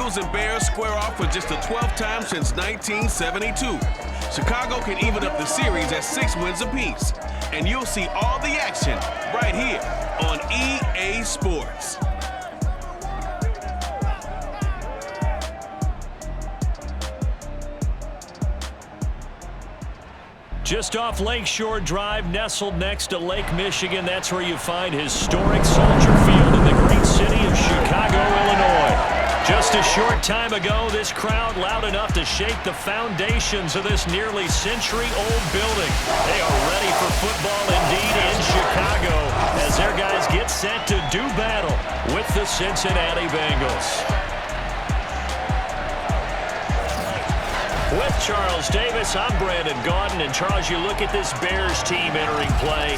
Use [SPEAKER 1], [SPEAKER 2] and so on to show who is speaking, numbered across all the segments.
[SPEAKER 1] Bengals and Bears square off for just the 12th time since 1972. Chicago can even up the series at 6 wins apiece. And you'll see all the action right here on EA Sports.
[SPEAKER 2] Just off Lakeshore Drive, nestled next to Lake Michigan. That's where you find historic Soldier Field in the great city of Chicago, Illinois. Just a short time ago, this crowd loud enough to shake the foundations of this nearly century-old building. They are ready for football indeed in Chicago as their guys get set to do battle with the Cincinnati Bengals. With Charles Davis, I'm Brandon Gaudin. And Charles, you look at this Bears team entering play.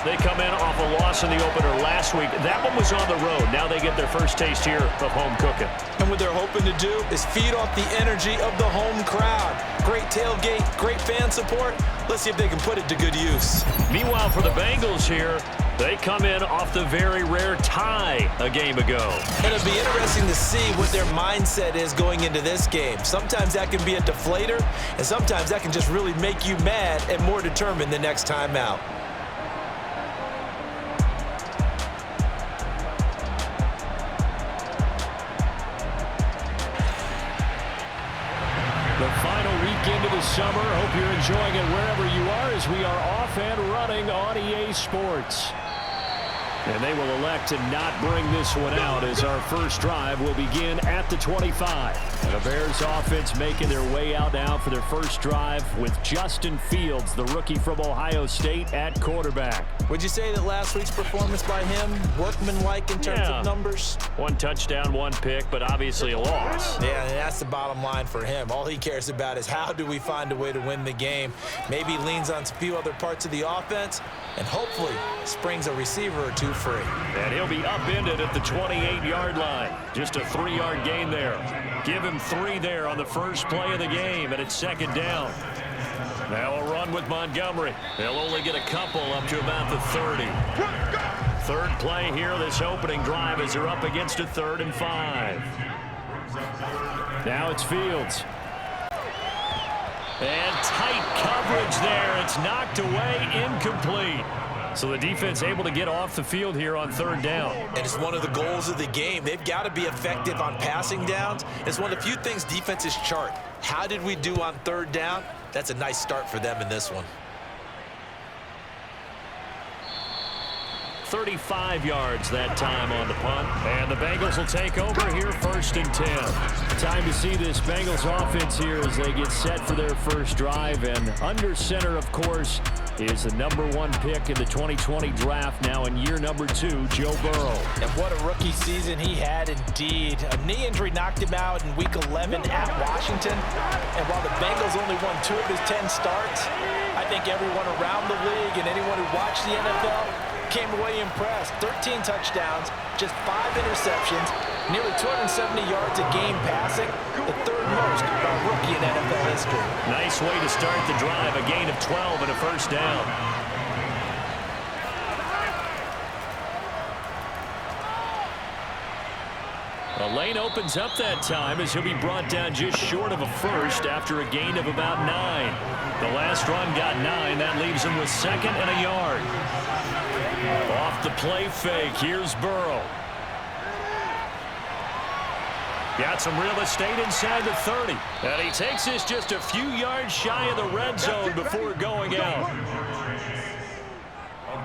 [SPEAKER 2] They come in off a loss in the opener last week. That one was on the road. Now they get their first taste here of home cooking.
[SPEAKER 3] And what they're hoping to do is feed off the energy of the home crowd. Great tailgate, great fan support. Let's see if they can put it to good use.
[SPEAKER 2] Meanwhile, for the Bengals here, they come in off the very rare tie a game ago.
[SPEAKER 3] And it'll be interesting to see what their mindset is going into this game. Sometimes that can be a deflator, and sometimes that can just really make you mad and more determined the next time out.
[SPEAKER 2] The final weekend of the summer. Hope you're enjoying it wherever you are as we are off and running on EA Sports. And they will elect to not bring this one out as our first drive will begin at the 25. And the Bears offense making their way out now for their first drive with Justin Fields, the rookie from Ohio State, at quarterback.
[SPEAKER 3] Would you say that last week's performance by him, workmanlike in terms of numbers?
[SPEAKER 2] 1 touchdown, 1 pick, but obviously a loss.
[SPEAKER 3] Yeah, and that's the bottom line for him. All he cares about is how do we find a way to win the game. Maybe leans on a few other parts of the offense and hopefully springs a receiver or two free.
[SPEAKER 2] And he'll be upended at the 28-yard line. Just a 3-yard gain there. Give him 3 there on the first play of the game, and it's second down. Now a run with Montgomery. They'll only get a couple up to about the 30. Third play here, this opening drive, as they're up against a 3rd and 5. Now it's Fields. And tight coverage there. It's knocked away, incomplete. So the defense able to get off the field here on 3rd down.
[SPEAKER 3] And it's one of the goals of the game. They've got to be effective on passing downs. It's one of the few things defenses chart. How did we do on 3rd down? That's a nice start for them in this one.
[SPEAKER 2] 35 yards that time on the punt. And the Bengals will take over here 1st and 10. Time to see this Bengals offense here as they get set for their first drive. And under center, of course, is the #1 pick in the 2020 draft, now in year #2, Joe Burrow.
[SPEAKER 3] And what a rookie season he had indeed. A knee injury knocked him out in Week 11 at Washington. And while the Bengals only won 2 of his 10 starts, I think everyone around the league and anyone who watched the NFL came away impressed. 13 touchdowns, just 5 interceptions, nearly 270 yards a game passing, the 3rd most by a rookie in NFL history.
[SPEAKER 2] Nice way to start the drive, a gain of 12 and a first down. The lane opens up that time as he'll be brought down just short of a first after a gain of about 9. The last run got 9. That leaves him with 2nd and a yard. Off the play fake, here's Burrow. Got some real estate inside the 30. And he takes this just a few yards shy of the red zone before going out.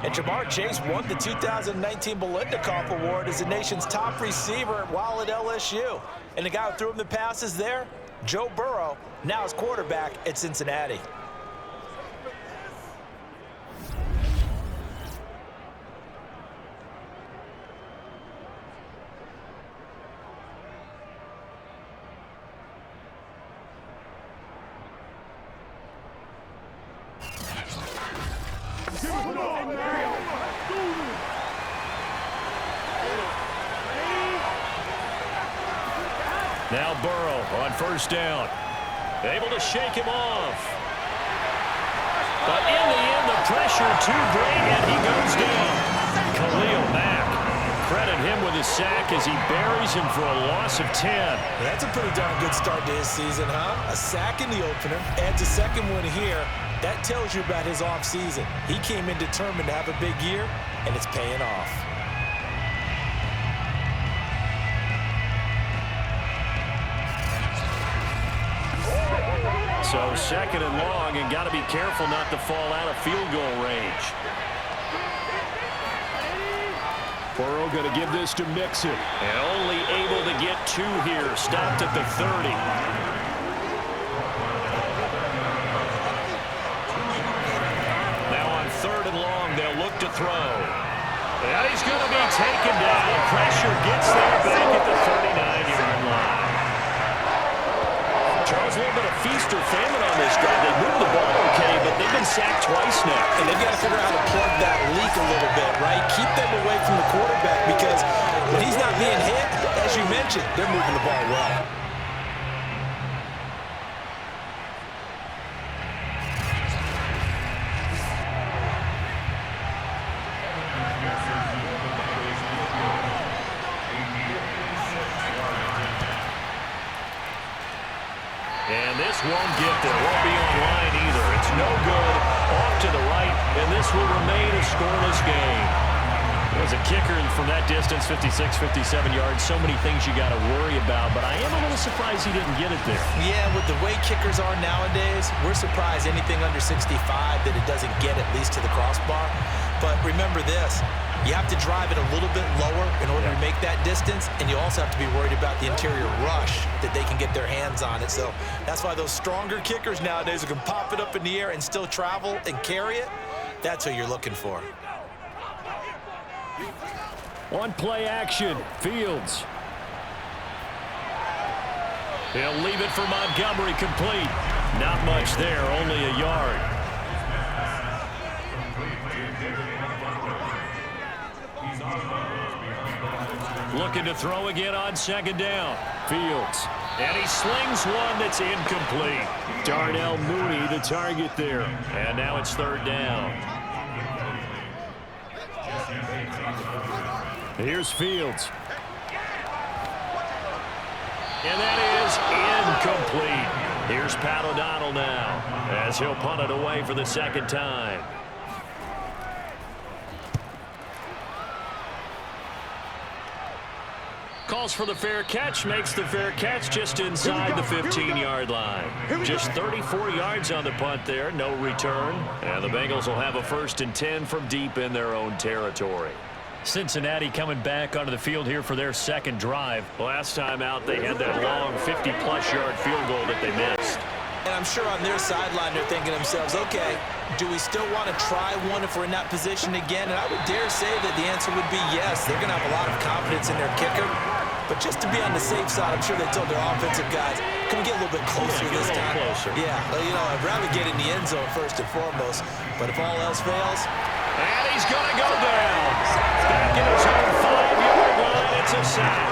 [SPEAKER 3] And Jamar Chase won the 2019 Biletnikoff Award as the nation's top receiver while at LSU. And the guy who threw him the passes there, Joe Burrow, now is quarterback at Cincinnati.
[SPEAKER 2] Now Burrow on 1st down. Able to shake him off. But in the end, the pressure too great, and he goes down. Khalil Mack. Credit him with the sack as he buries him for a loss of 10.
[SPEAKER 3] That's a pretty darn good start to his season, huh? A sack in the opener, adds a second one here. That tells you about his offseason. He came in determined to have a big year, and it's paying off.
[SPEAKER 2] So second and long, and got to be careful not to fall out of field goal range.
[SPEAKER 4] Burrow going to give this to Mixon.
[SPEAKER 2] And only able to get 2 here. Stopped at the 30. Now on third and long, they'll look to throw. And he's going to be taken down. Pressure gets there back at the 39-yard line. Charles, a little bit of feast or famine on this drive. They moved the ball okay, but they've been sacked twice now.
[SPEAKER 3] And they've got to figure out how to plug that leak a little bit, right? Keep them away from the quarterback because when he's not being hit, as you mentioned, they're moving the ball well.
[SPEAKER 2] And this won't get there. Won't be online either. It's no good. Off to the right, and this will remain a scoreless game. As a kicker from that distance, 56, 57 yards, so many things you got to worry about, but I am a little surprised he didn't get it there.
[SPEAKER 3] Yeah, with the way kickers are nowadays, we're surprised anything under 65 that it doesn't get at least to the crossbar. But remember this, you have to drive it a little bit lower in order to make that distance, and you also have to be worried about the interior rush that they can get their hands on it. So that's why those stronger kickers nowadays who can pop it up in the air and still travel and carry it, that's who you're looking for.
[SPEAKER 2] On play action, Fields. He'll leave it for Montgomery, complete. Not much there, only a yard. Looking to throw again on second down. Fields. And he slings one that's incomplete. Darnell Mooney, the target there. And now it's third down. Here's Fields. And that is incomplete. Here's Pat O'Donnell now as he'll punt it away for the second time. Calls for the fair catch, makes the fair catch just inside the 15-yard line. Just 34 yards on the punt there, no return. And the Bengals will have a 1st and 10 from deep in their own territory. Cincinnati coming back onto the field here for their second drive. Last time out, they had that long 50-plus yard field goal that they missed.
[SPEAKER 3] And I'm sure on their sideline they're thinking to themselves, okay, do we still want to try one if we're in that position again? And I would dare say that the answer would be yes. They're going to have a lot of confidence in their kicker. But just to be on the safe side, I'm sure they told their offensive guys, can we get a little bit closer this time?
[SPEAKER 2] Closer.
[SPEAKER 3] Yeah, well, you know, I'd rather get in the end zone first and foremost. But if all else fails.
[SPEAKER 2] And he's going to go down. Back in his own 5-yard line, it's a sack.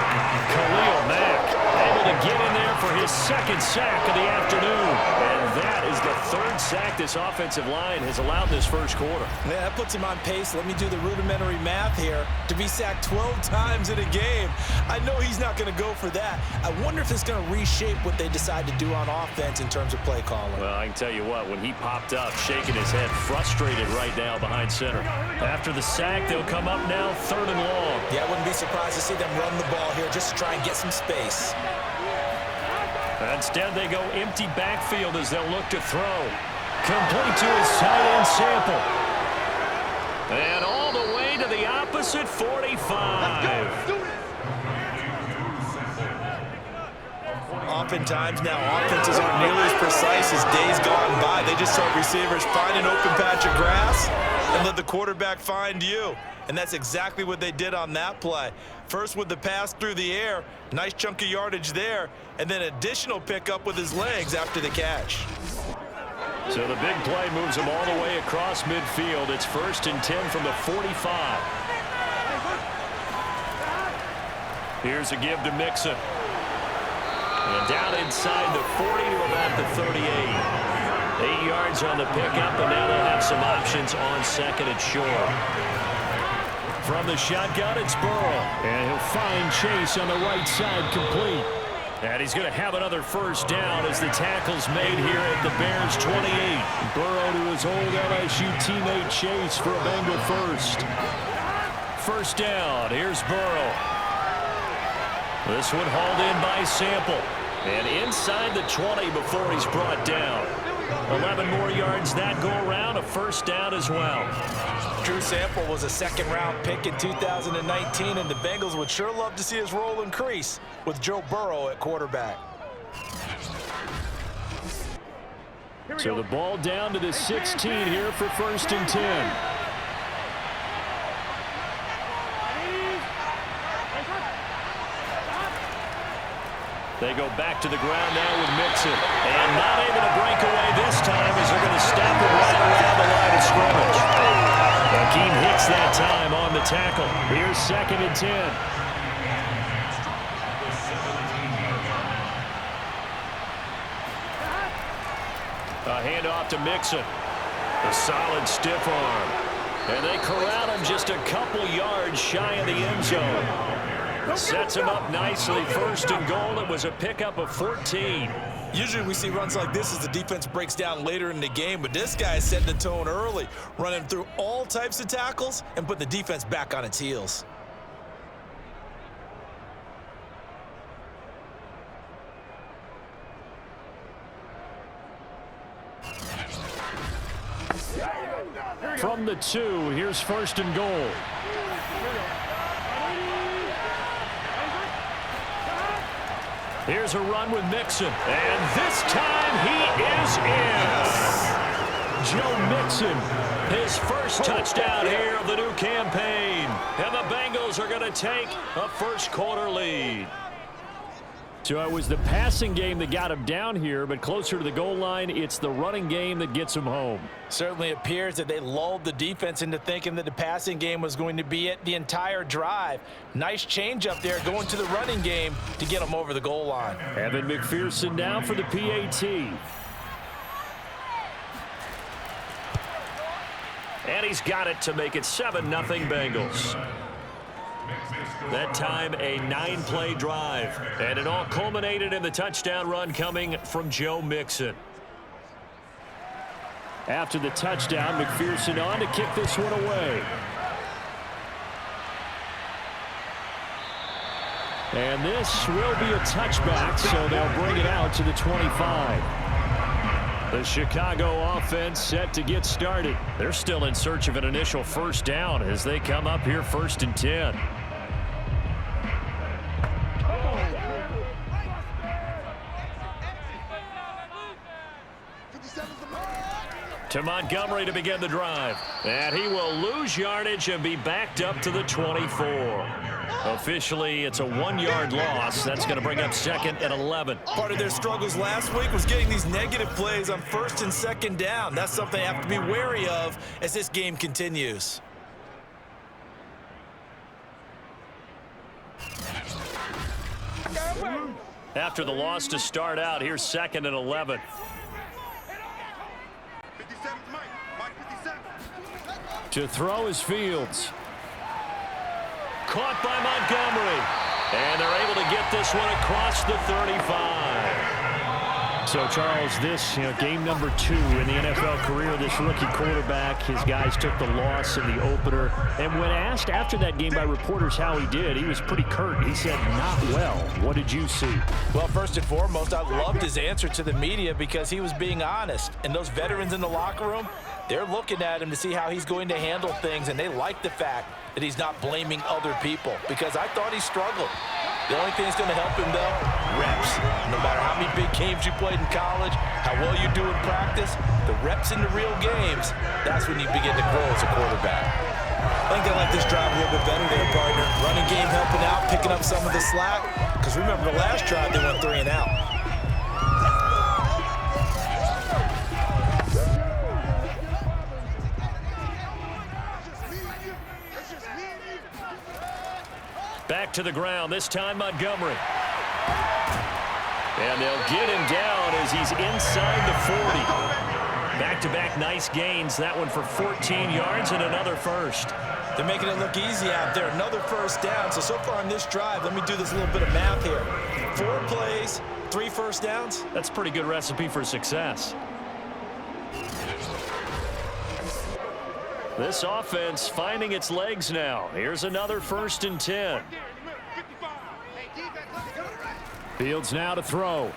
[SPEAKER 2] Khalil Mack able to get in there for his second sack of the afternoon. And that is the 3rd sack this offensive line has allowed this first quarter.
[SPEAKER 3] Yeah, that puts him on pace. Let me do the rudimentary math here. To be sacked 12 times in a game, I know he's not going to go for that. I wonder if it's going to reshape what they decide to do on offense in terms of play calling.
[SPEAKER 2] Well, I can tell you what, when he popped up, shaking his head, frustrated right now behind center. After the sack, they'll come up now 3rd and long.
[SPEAKER 3] Yeah, I wouldn't be surprised to see them run the ball here just to try and get some space.
[SPEAKER 2] Instead, they go empty backfield as they'll look to throw. Complete to his tight end Sample. And all the way to the opposite 45.
[SPEAKER 3] Oftentimes now, offenses aren't nearly as precise as days gone by. They just saw receivers find an open patch of grass and let the quarterback find you. And that's exactly what they did on that play. First with the pass through the air, nice chunk of yardage there, and then additional pickup with his legs after the catch.
[SPEAKER 2] So the big play moves him all the way across midfield. It's 1st and 10 from the 45. Here's a give to Mixon. And down inside the 40 to about the 38. 8 yards on the pickup, and now they'll have some options on 2nd and short. From the shotgun, it's Burrow.
[SPEAKER 4] And he'll find Chase on the right side, complete.
[SPEAKER 2] And he's going to have another first down as the tackle's made here at the Bears' 28.
[SPEAKER 4] Burrow to his old LSU teammate Chase for a Bengal first.
[SPEAKER 2] First down, here's Burrow. This one hauled in by Sample. And inside the 20 before he's brought down. 11 more yards that go around, a first down as well.
[SPEAKER 3] Drew Sample was a second-round pick in 2019, and the Bengals would sure love to see his role increase with Joe Burrow at quarterback.
[SPEAKER 4] So the ball down to the 16 here for 1st and 10.
[SPEAKER 2] They go back to the ground now with Mixon. And not able to break away this time as they're going to stop it right around the line of scrimmage. Hakeem Hicks that time on the tackle.
[SPEAKER 4] Here's 2nd and 10.
[SPEAKER 2] A handoff to Mixon. A solid stiff arm. And they corral him just a couple yards shy of the end zone. Sets him up nicely. 1st and goal. It was a pickup of 14.
[SPEAKER 3] Usually we see runs like this as the defense breaks down later in the game, but this guy is setting the tone early, running through all types of tackles and put the defense back on its heels.
[SPEAKER 4] From the 2, here's 1st and goal.
[SPEAKER 2] Here's a run with Mixon. And this time he is in.
[SPEAKER 4] Joe Mixon.
[SPEAKER 2] His first touchdown here of the new campaign. And the Bengals are going to take a first-quarter lead.
[SPEAKER 4] So it was the passing game that got him down here, but closer to the goal line, it's the running game that gets him home.
[SPEAKER 3] Certainly appears that they lulled the defense into thinking that the passing game was going to be it the entire drive. Nice change up there going to the running game to get them over the goal line.
[SPEAKER 4] Evan McPherson now for the PAT.
[SPEAKER 2] And he's got it to make it 7-0 Bengals. That time a 9-play drive. And it all culminated in the touchdown run coming from Joe Mixon.
[SPEAKER 4] After the touchdown, McPherson on to kick this one away. And this will be a touchback, so they'll bring it out to the 25.
[SPEAKER 2] The Chicago offense set to get started. They're still in search of an initial first down as they come up here 1st and 10. To Montgomery to begin the drive. And he will lose yardage and be backed up to the 24. Officially, it's a 1-yard loss. That's going to bring up 2nd and 11.
[SPEAKER 3] Part of their struggles last week was getting these negative plays on 1st and 2nd down. That's something they have to be wary of as this game continues.
[SPEAKER 2] After the loss to start out, here's 2nd and 11.
[SPEAKER 4] To throw is Fields.
[SPEAKER 2] Caught by Montgomery. And they're able to get this one across the 35.
[SPEAKER 4] So, Charles, this, game number 2 in the NFL career, this rookie quarterback, his guys took the loss in the opener. And when asked after that game by reporters how he did, he was pretty curt. He said, not well. What did you see?
[SPEAKER 3] Well, first and foremost, I loved his answer to the media because he was being honest. And those veterans in the locker room, they're looking at him to see how he's going to handle things, and they like the fact that he's not blaming other people because I thought he struggled. The only thing that's going to help him, though, reps. No matter how many big games you played in college, how well you do in practice, the reps in the real games, that's when you begin to grow as a quarterback. I think they like this drive a little bit better there, partner. Running game helping out, picking up some of the slack. Because remember, the last drive, they went 3 and out.
[SPEAKER 2] Back to the ground, this time Montgomery. And they'll get him down as he's inside the 40. Back-to-back nice gains. That one for 14 yards and another first.
[SPEAKER 3] They're making it look easy out there. Another first down. So far on this drive, let me do this little bit of math here. 4 plays, 3 first downs.
[SPEAKER 2] That's a pretty good recipe for success. This offense finding its legs now. Here's another 1st and 10. Fields now to throw.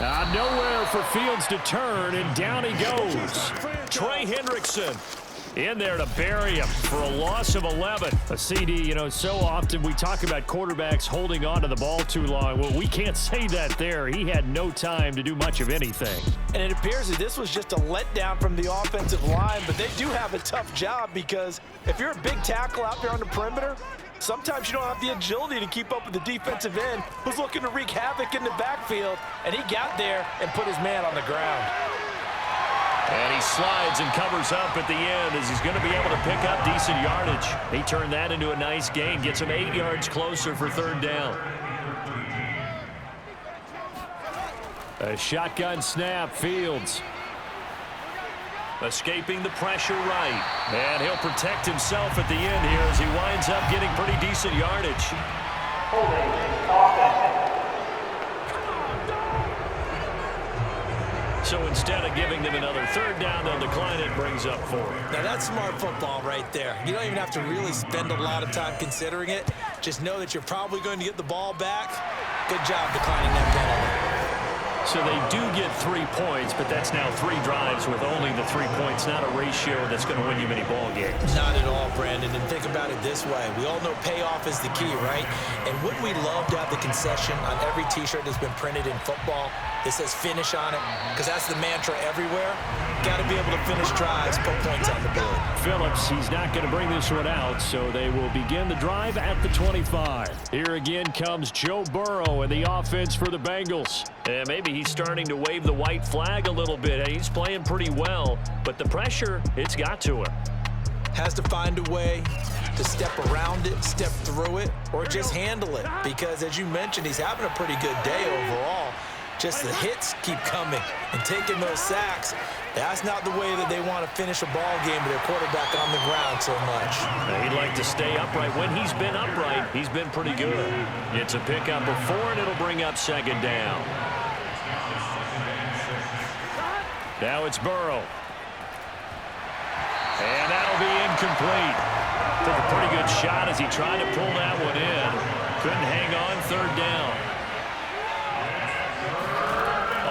[SPEAKER 2] Nowhere for Fields to turn, and down he goes. Trey Hendrickson in there to bury him for a loss of 11. A CD, so often we talk about quarterbacks holding on to the ball too long. Well, we can't say that there. He had no time to do much of anything.
[SPEAKER 3] And it appears that this was just a letdown from the offensive line, but they do have a tough job because if you're a big tackle out there on the perimeter, sometimes you don't have the agility to keep up with the defensive end who's looking to wreak havoc in the backfield, and he got there and put his man on the ground.
[SPEAKER 2] And he slides and covers up at the end as he's going to be able to pick up decent yardage. He turned that into a nice gain, gets him 8 yards closer for 3rd down. A shotgun snap, Fields. Escaping the pressure right. And he'll protect himself at the end here as he winds up getting pretty decent yardage. So instead of giving them another 3rd down, they'll decline it, brings up 4.
[SPEAKER 3] Now that's smart football right there. You don't even have to really spend a lot of time considering it. Just know that you're probably going to get the ball back. Good job declining that penalty.
[SPEAKER 2] So they do get 3 points, but that's now 3 drives with only the 3 points, not a ratio that's going to win you many ball games.
[SPEAKER 3] Not at all, Brandon. And think about it this way. We all know payoff is the key, right? And wouldn't we love to have the concession on every T-shirt that's been printed in football that says finish on it? Because that's the mantra everywhere. Got to be able to finish drives, put points on the board.
[SPEAKER 2] Phillips, he's not going to bring this one out, so they will begin the drive at the 25. Here again comes Joe Burrow and the offense for the Bengals. And maybe he's starting to wave the white flag a little bit. He's playing pretty well, but the pressure, it's got to him.
[SPEAKER 3] Has to find a way to step around it, step through it, or just handle it. Because as you mentioned, he's having a pretty good day overall. Just the hits keep coming and taking those sacks. That's not the way that they want to finish a ball game with their quarterback on the ground so much.
[SPEAKER 2] He'd like to stay upright. When he's been upright, he's been pretty good. It's a pickup of 4, and it'll bring up 2nd down. Now it's Burrow. And that'll be incomplete. Took a pretty good shot as he tried to pull that one in. Couldn't hang on. 3rd down.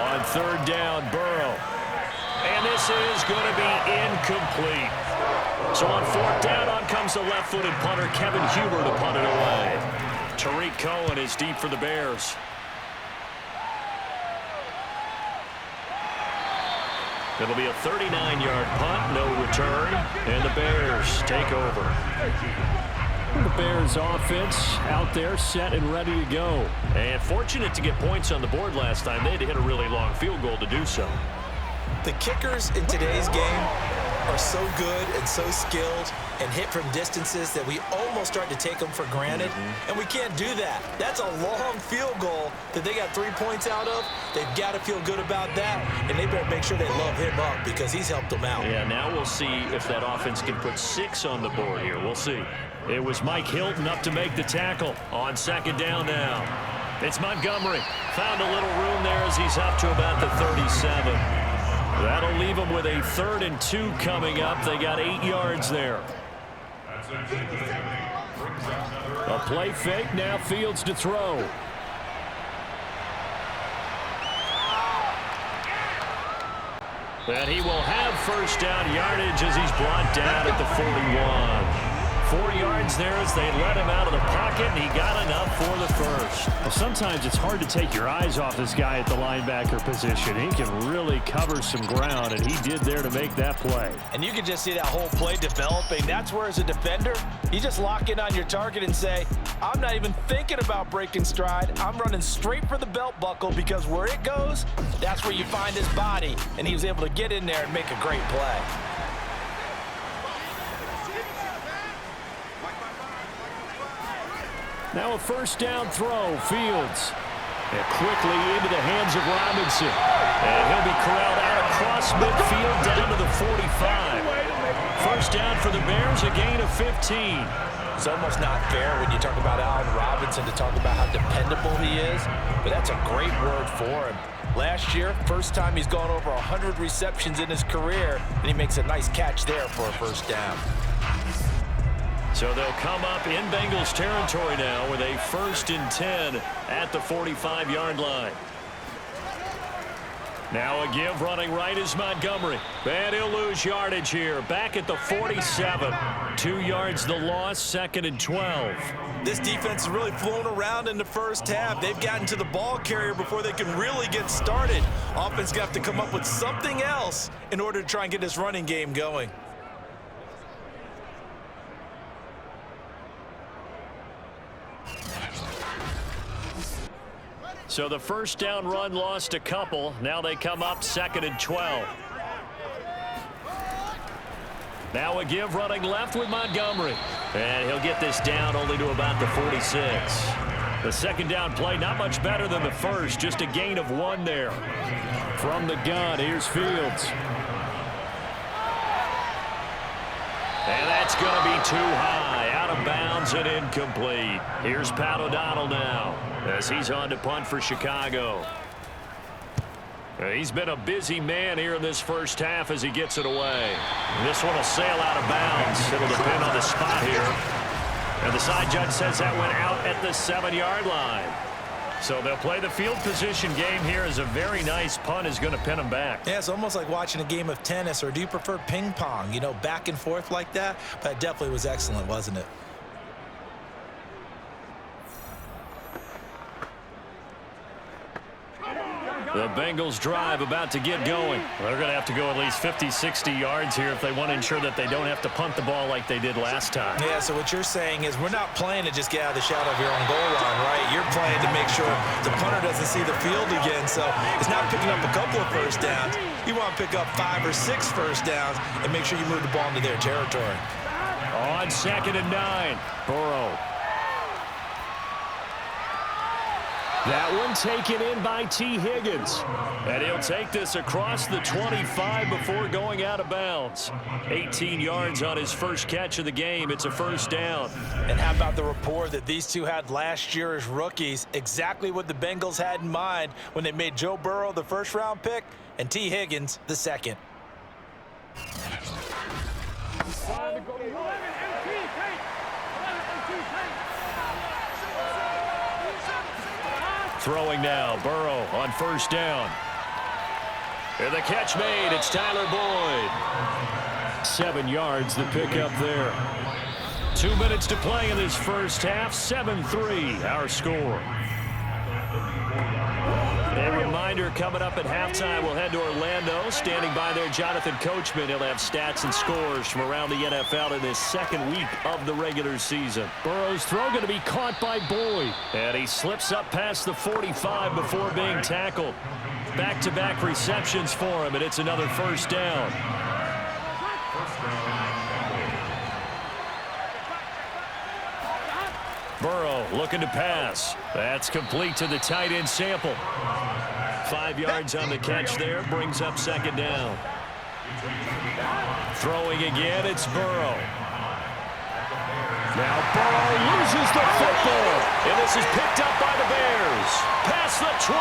[SPEAKER 2] On 3rd down, Burrow. And this is going to be incomplete. So on 4th down, on comes the left-footed punter, Kevin Huber, to punt it away. Tariq Cohen is deep for the Bears. It'll be a 39-yard punt, no return, and the Bears take over. The Bears offense out there set and ready to go. And fortunate to get points on the board last time. They had to hit a really long field goal to do so.
[SPEAKER 3] The kickers in today's game are so good and so skilled and hit from distances that we almost start to take them for granted, and we can't do that. That's a long field goal that they got 3 points out of. They've got to feel good about that, and they better make sure they love him up because he's helped them out.
[SPEAKER 2] Yeah, now we'll see if that offense can put 6 on the board here. We'll see. It was Mike Hilton up to make the tackle on 2nd down now. It's Montgomery. Found a little room there as he's up to about the 37. That'll leave them with a 3rd and 2 coming up. They got 8 yards there. A play fake, now Fields to throw. And he will have 1st down yardage as he's brought down at the 41. 4 yards there as they let him out of the pocket, and he got enough for the 1st. Well, sometimes it's hard to take your eyes off this guy at the linebacker position. He can really cover some ground, and he did there to make that play.
[SPEAKER 3] And you can just see that whole play developing. That's where, as a defender, you just lock in on your target and say, I'm not even thinking about breaking stride. I'm running straight for the belt buckle because where it goes, that's where you find his body. And he was able to get in there and make a great play.
[SPEAKER 2] Now a 1st down throw, Fields. And quickly into the hands of Robinson. And he'll be corralled out across midfield down to the 45. First down for the Bears, a gain of 15.
[SPEAKER 3] It's almost not fair when you talk about Allen Robinson to talk about how dependable he is, but that's a great word for him. Last year, first time he's gone over 100 receptions in his career, and he makes a nice catch there for a first down.
[SPEAKER 2] So they'll come up in Bengals territory now with a 1st and 10 at the 45-yard line. Now a give running right is Montgomery. And he'll lose yardage here. Back at the 47. 2 yards the loss, 2nd and 12.
[SPEAKER 3] This defense is really flown around in the first half. They've gotten to the ball carrier before they can really get started. Offense got to come up with something else in order to try and get this running game going.
[SPEAKER 2] So the first down run lost a couple. Now they come up 2nd and 12. Now a give running left with Montgomery. And he'll get this down only to about the 46. The second down play not much better than the first. Just a gain of 1 there. From the gun, here's Fields. And that's going to be too high. Out of bounds and incomplete. Here's Pat O'Donnell now as he's on to punt for Chicago. He's been a busy man here in this first half as he gets it away. This one will sail out of bounds. It'll depend on the spot here. And the side judge says that went out at the 7-yard line. So they'll play the field position game here as a very nice punt is going to pin them back.
[SPEAKER 3] Yeah, it's almost like watching a game of tennis, or do you prefer ping pong? You know, back and forth like that? But it definitely was excellent, wasn't it?
[SPEAKER 2] The Bengals drive about to get going. They're going to have to go at least 50, 60 yards here if they want to ensure that they don't have to punt the ball like they did last time.
[SPEAKER 3] Yeah, so what you're saying is we're not playing to just get out of the shadow of your own goal line, right? You're playing to make sure the punter doesn't see the field again. So it's not picking up a couple of first downs. You want to pick up 5 or 6 first downs and make sure you move the ball into their territory.
[SPEAKER 2] On 2nd and 9, Burrow. That one taken in by T. Higgins. And he'll take this across the 25 before going out of bounds. 18 yards on his first catch of the game. It's a first down.
[SPEAKER 3] And how about the rapport that these two had last year as rookies? Exactly what the Bengals had in mind when they made Joe Burrow the first-round pick and T. Higgins the second.
[SPEAKER 2] Throwing now, Burrow on first down. And the catch made, it's Tyler Boyd. 7 yards, the pickup there. 2 minutes to play in this first half, 7-3, our score. A reminder, coming up at halftime, we'll head to Orlando. Standing by there, Jonathan Coachman. He'll have stats and scores from around the NFL in this second week of the regular season. Burrow's throw going to be caught by Boyd. And he slips up past the 45 before being tackled. Back-to-back receptions for him, and it's another first down. Burrow looking to pass. That's complete to the tight end Sample. 5 yards on the catch there, brings up second down. Throwing again, it's Burrow. Now Burrow loses the football, and this is picked up by the Bears. Past the 20,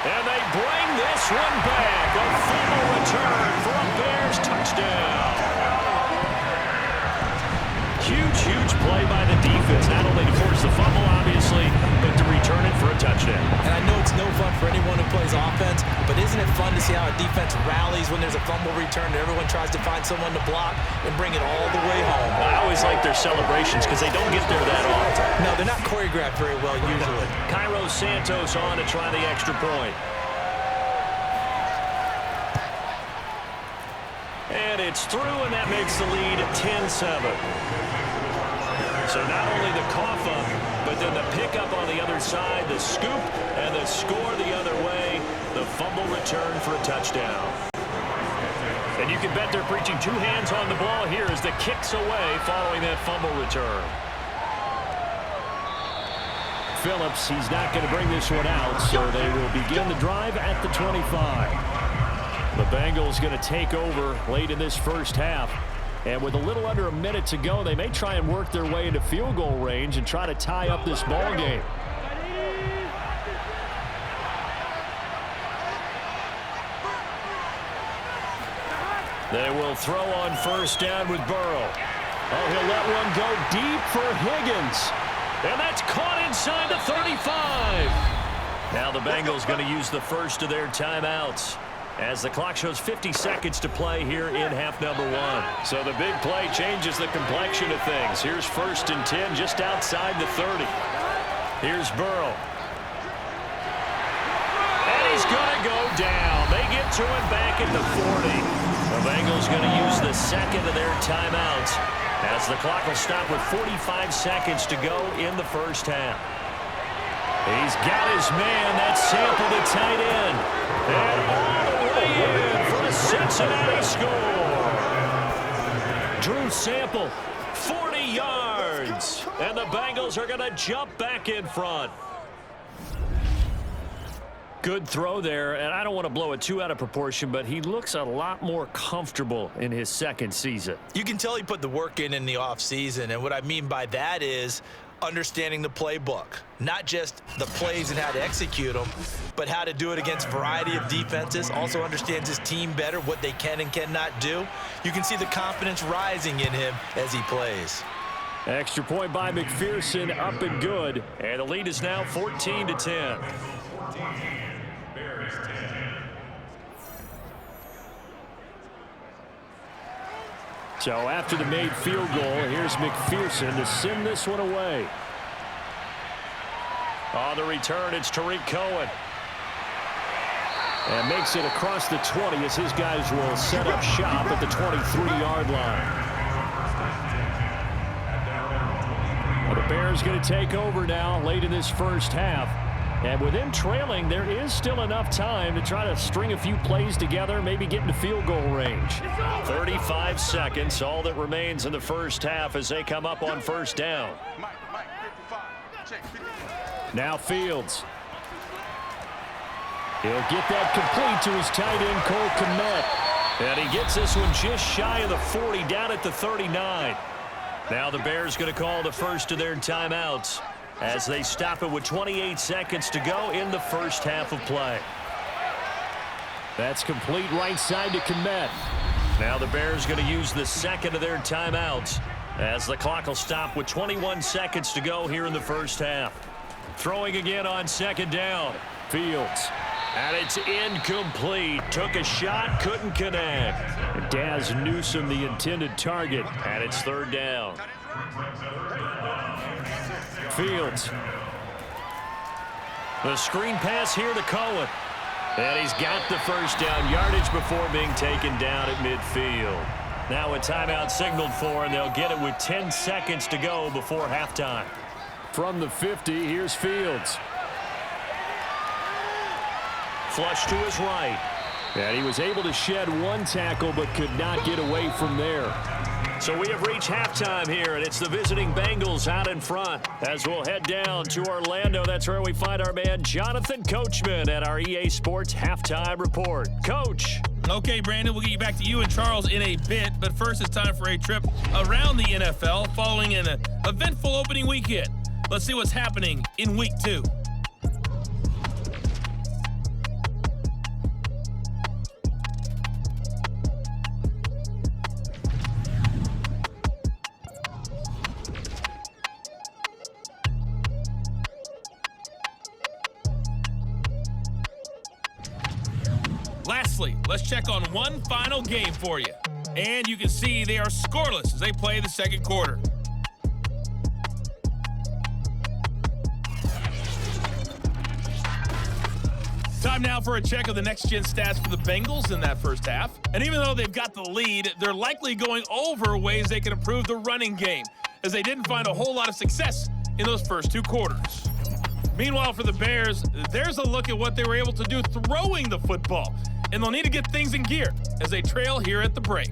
[SPEAKER 2] and they bring this one back. A fumble return for a Bears touchdown. Huge play by the defense, not only to force the fumble, obviously, but to return it for a touchdown.
[SPEAKER 3] And I know it's no fun for anyone who plays offense, but isn't it fun to see how a defense rallies when there's a fumble return and everyone tries to find someone to block and bring it all the way home?
[SPEAKER 2] I always like their celebrations because they don't get there that often.
[SPEAKER 3] No, they're not choreographed very well usually.
[SPEAKER 2] Cairo Santos on to try the extra point. And it's through, and that makes the lead 10-7. So not only the cough up, but then the pickup on the other side, the scoop, and the score the other way, the fumble return for a touchdown. And you can bet they're preaching 2 hands on the ball here as the kick's away following that fumble return. Phillips, he's not going to bring this one out, so they will begin the drive at the 25.
[SPEAKER 4] The Bengals going to take over late in this first half. And with a little under a minute to go, they may try and work their way into field goal range and try to tie up this ball game. They will throw on first down with Burrow. Oh, he'll let one go deep for Higgins. And that's caught inside the 35. Now the Bengals going to use the first of their timeouts as the clock shows 50 seconds to play here in half number 1. So the big play changes the complexion of things. Here's 1st and 10 just outside the 30. Here's Burrow. And he's going to go down. They get to him back at the 40. The Bengals going to use the second of their timeouts as the clock will stop with 45 seconds to go in the first half. He's got his man. That's Sample, the tight end. And all the way in for the Cincinnati score. Drew Sample, 40 yards. And the Bengals are going to jump back in front. Good throw there, and I don't want to blow it too out of proportion, but he looks a lot more comfortable in his second season.
[SPEAKER 3] You can tell he put the work in the offseason, and what I mean by that is understanding the playbook. Not just the plays and how to execute them, but how to do it against a variety of defenses. Also understands his team better, what they can and cannot do. You can see the confidence rising in him as he plays.
[SPEAKER 4] Extra point by McPherson, up and good. And the lead is now 14-10. So after the made field goal, here's McPherson to send this one away. On the return, it's Tariq Cohen. And makes it across the 20 as his guys will set up shop at the 23-yard line. Well, the Bears going to take over now late in this first half. And with them trailing, there is still enough time to try to string a few plays together, maybe get into field goal range. 35 seconds, all that remains in the first half as they come up on first down. Now Fields. He'll get that complete to his tight end, Cole Kmet. And he gets this one just shy of the 40, down at the 39. Now the Bears going to call the first of their timeouts as they stop it with 28 seconds to go in the first half of play. That's complete right side to Kmet. Now the Bears going to use the second of their timeouts as the clock will stop with 21 seconds to go here in the first half. Throwing again on second down. Fields. And it's incomplete. Took a shot, couldn't connect. And Daz Newsome, the intended target, and it's third down. Fields. The screen pass here to Cohen. And he's got the first down yardage before being taken down at midfield. Now a timeout signaled for, and they'll get it with 10 seconds to go before halftime. From the 50, here's Fields. Flush to his right. And he was able to shed one tackle but could not get away from there. So we have reached halftime here, and it's the visiting Bengals out in front. As we'll head down to Orlando, that's where we find our man Jonathan Coachman at our EA Sports Halftime Report. Coach.
[SPEAKER 5] Okay, Brandon, we'll get you back to you and Charles in a bit, but first it's time for a trip around the NFL following an eventful opening weekend. Let's see what's happening in Week 2. Lastly, let's check on one final game for you. And you can see they are scoreless as they play the second quarter. Time now for a check of the next-gen stats for the Bengals in that first half. And even though they've got the lead, they're likely going over ways they can improve the running game, as they didn't find a whole lot of success in those first two quarters. Meanwhile, for the Bears, there's a look at what they were able to do throwing the football. And they'll need to get things in gear as they trail here at the break.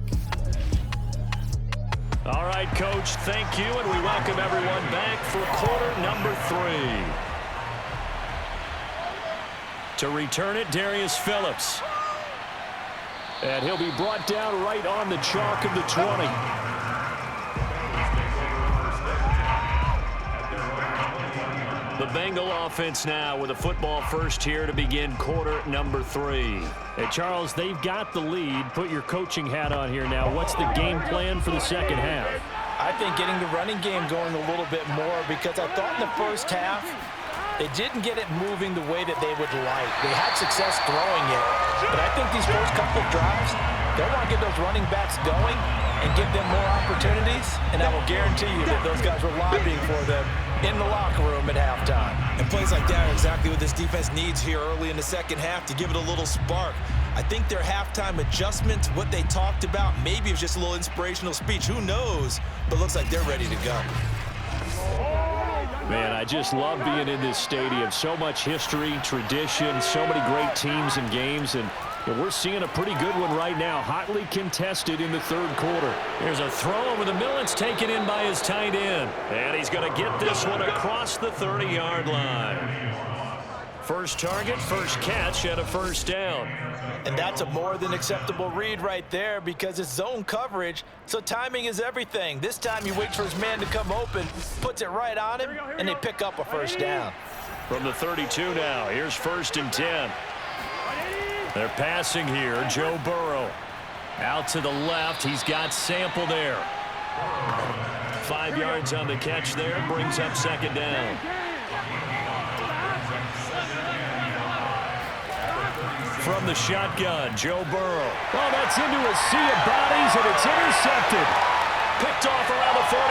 [SPEAKER 4] All right, Coach, thank you, and we welcome everyone back for quarter number 3. To return it, Darius Phillips.
[SPEAKER 2] And he'll be brought down right on the chalk of the 20. The Bengal offense now with a football first here to begin quarter number 3.
[SPEAKER 4] Hey, Charles, they've got the lead. Put your coaching hat on here now. What's the game plan for the second half?
[SPEAKER 3] I think getting the running game going a little bit more, because I thought in the first half they didn't get it moving the way that they would like. They had success throwing it, but I think these first couple of drives, they'll want to get those running backs going and give them more opportunities, and I will guarantee you that those guys were lobbying for them in the locker room at halftime.
[SPEAKER 6] And plays like that are exactly what this defense needs here early in the second half to give it a little spark. I think their halftime adjustments, what they talked about, maybe it was just a little inspirational speech. Who knows? But looks like they're ready to go.
[SPEAKER 2] Man, I just love being in this stadium. So much history, tradition, so many great teams and games, and we're seeing a pretty good one right now, hotly contested in the third quarter. Here's a throw over the middle. It's taken in by his tight end. And he's going to get this one across the 30-yard line. First target, first catch, and a first down.
[SPEAKER 3] And that's a more than acceptable read right there, because it's zone coverage, so timing is everything. This time he waits for his man to come open, puts it right on him, and they pick up a first down.
[SPEAKER 2] From the 32 now, here's 1st and 10. They're passing here. Joe Burrow out to the left. He's got Sample there. 5 yards on the catch there. Brings up second down. From the shotgun, Joe Burrow. Oh, that's into a sea of bodies, and it's intercepted. Picked off around the 41.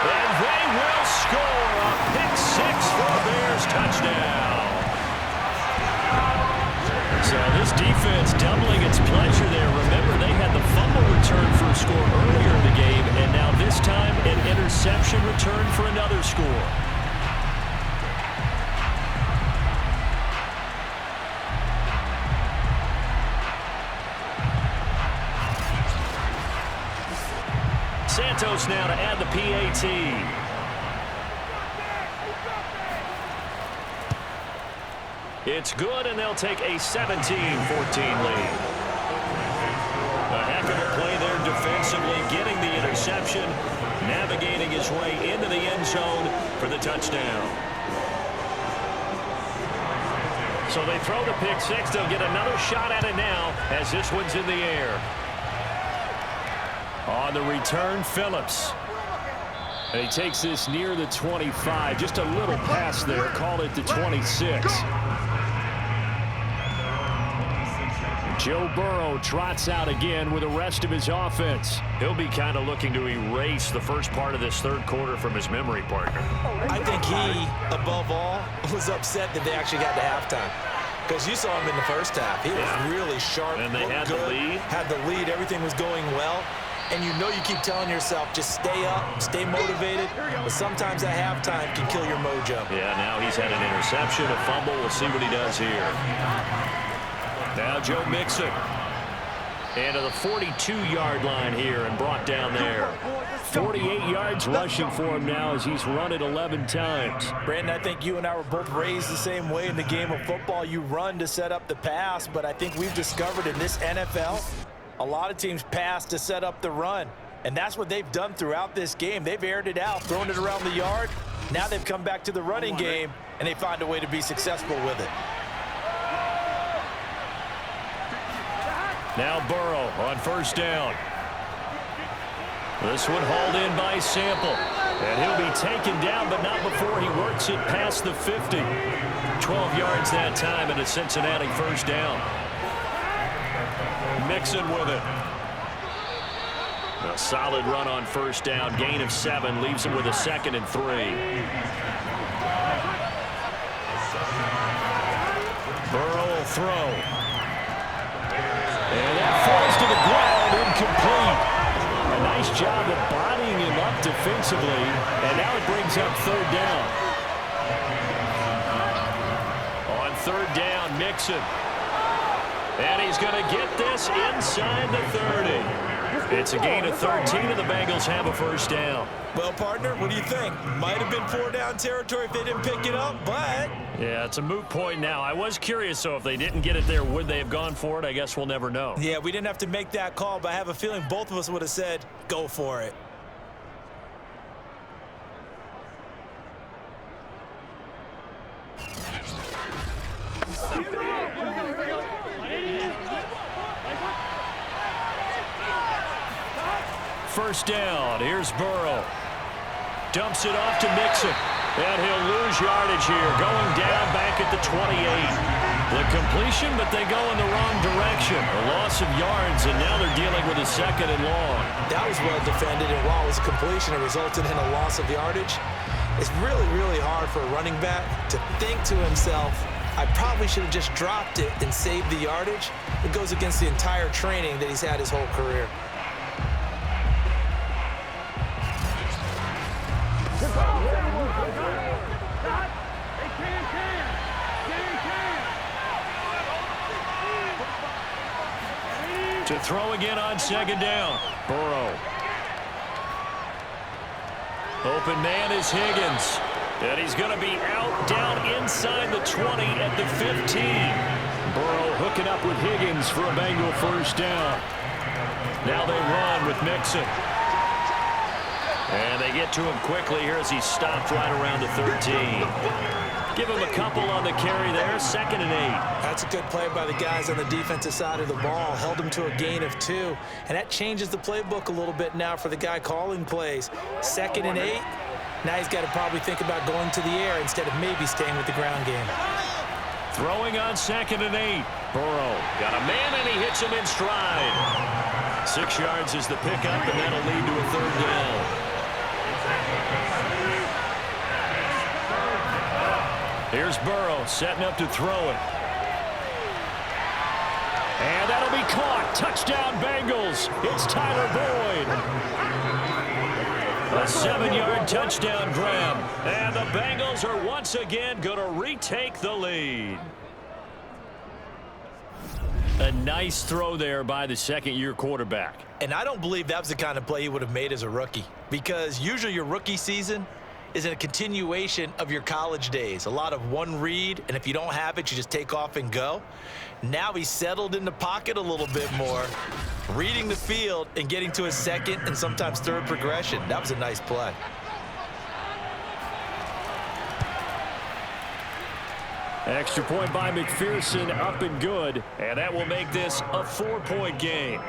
[SPEAKER 2] And they will score a pick 6 for the Bears touchdown. So this defense doubling its pleasure there. Remember, they had the fumble return for a score earlier in the game, and now this time an interception return for another score. Santos now to add the PAT. It's good, and they'll take a 17-14 lead. A heck of a play there defensively, getting the interception, navigating his way into the end zone for the touchdown. So they throw the pick 6. They'll get another shot at it now as this one's in the air. On the return, Phillips. And he takes this near the 25. Just a little pass there. Call it the 26. Joe Burrow trots out again with the rest of his offense. He'll be kind of looking to erase the first part of this third quarter from his memory partner.
[SPEAKER 6] I think he, above all, was upset that they actually got to halftime. Because you saw him in the first half. He was really sharp.
[SPEAKER 2] And they had the lead.
[SPEAKER 6] Had the lead. Everything was going well. And you know you keep telling yourself, just stay up, stay motivated. But sometimes at halftime can kill your mojo.
[SPEAKER 2] Yeah, now he's had an interception, a fumble. We'll see what he does here. Now Joe Mixon. And to the 42-yard line here and brought down there. 48 yards rushing for him now as he's run it 11 times.
[SPEAKER 3] Brandon, I think you and I were both raised the same way in the game of football. You run to set up the pass, but I think we've discovered in this NFL, a lot of teams pass to set up the run, and that's what they've done throughout this game. They've aired it out, thrown it around the yard. Now they've come back to the running game, and they find a way to be successful with it.
[SPEAKER 2] Now Burrow on first down. This one hauled in by Sample, and he'll be taken down, but not before he works it past the 50. 12 yards that time, and a Cincinnati first down. Mixon with it. A solid run on first down. Gain of 7. Leaves him with a 2nd and 3. Burrow will throw. And that falls to the ground. Incomplete. A nice job of bodying him up defensively. And now it brings up third down. On third down, Mixon. And he's going to get this inside the 30. It's a gain of 13, and the Bengals have a first down.
[SPEAKER 6] Well, partner, what do you think? Might have been 4-down territory if they didn't pick it up, but...
[SPEAKER 2] Yeah, it's a moot point now. I was curious, so if they didn't get it there, would they have gone for it? I guess we'll never know.
[SPEAKER 6] Yeah, we didn't have to make that call, but I have a feeling both of us would have said, go for it.
[SPEAKER 2] First down. Here's Burrow. Dumps it off to Mixon. And he'll lose yardage here. Going down back at the 28. The completion, but they go in the wrong direction. A loss of yards, and now they're dealing with a second and long.
[SPEAKER 6] That was well defended, and while it was a completion, it resulted in a loss of yardage. It's really, really hard for a running back to think to himself, I probably should have just dropped it and saved the yardage. It goes against the entire training that he's had his whole career.
[SPEAKER 2] To throw again on second down. Burrow. Open man is Higgins. And he's going to be out down inside the 20 at the 15. Burrow hooking up with Higgins for a Bengal first down. Now they run with Mixon. And they get to him quickly here as he stopped right around the 13. Give him a couple on the carry there. 2nd and 8.
[SPEAKER 6] That's a good play by the guys on the defensive side of the ball. Held him to a gain of 2. And that changes the playbook a little bit now for the guy calling plays. 2nd and 8. Now he's got to probably think about going to the air instead of maybe staying with the ground game.
[SPEAKER 2] Throwing on 2nd and 8. Burrow got a man, and he hits him in stride. 6 yards is the pickup, and that'll lead to a 3rd down. Here's Burrow setting up to throw it. And that'll be caught. Touchdown, Bengals. It's Tyler Boyd. A 7-yard touchdown grab. And the Bengals are once again going to retake the lead. A nice throw there by the second-year quarterback.
[SPEAKER 6] And I don't believe that was the kind of play he would have made as a rookie, because usually your rookie season is in a continuation of your college days. A lot of one read, and if you don't have it, you just take off and go. Now he's settled in the pocket a little bit more, reading the field and getting to his second and sometimes third progression. That was a nice play.
[SPEAKER 2] Extra point by McPherson, up and good, and that will make this a 4-point game.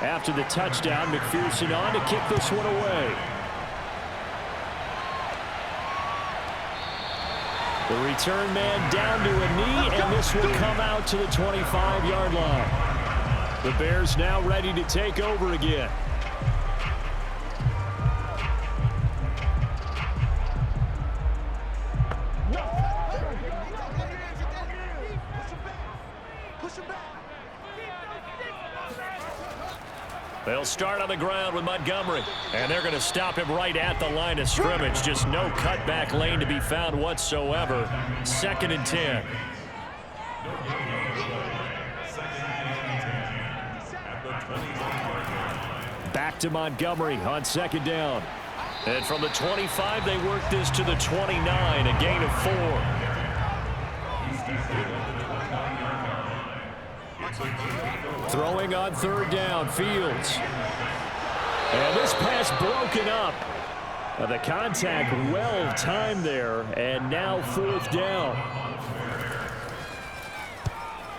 [SPEAKER 2] After the touchdown, McPherson on to kick this one away. The return man down to a knee, and this will come out to the 25-yard line. The Bears now ready to take over again. They'll start on the ground with Montgomery, and they're going to stop him right at the line of scrimmage. Just no cutback lane to be found whatsoever. 2nd and 10. Back to Montgomery on 2nd down. And from the 25, they work this to the 29, a gain of 4. Throwing on 3rd down, Fields. And this pass broken up. The contact well timed there, and now 4th down.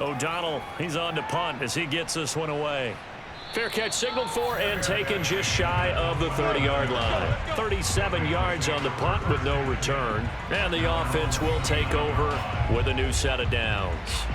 [SPEAKER 2] O'Donnell, he's on to punt as he gets this one away. Fair catch signaled for and taken just shy of the 30-yard line. 37 yards on the punt with no return. And the offense will take over with a new set of downs.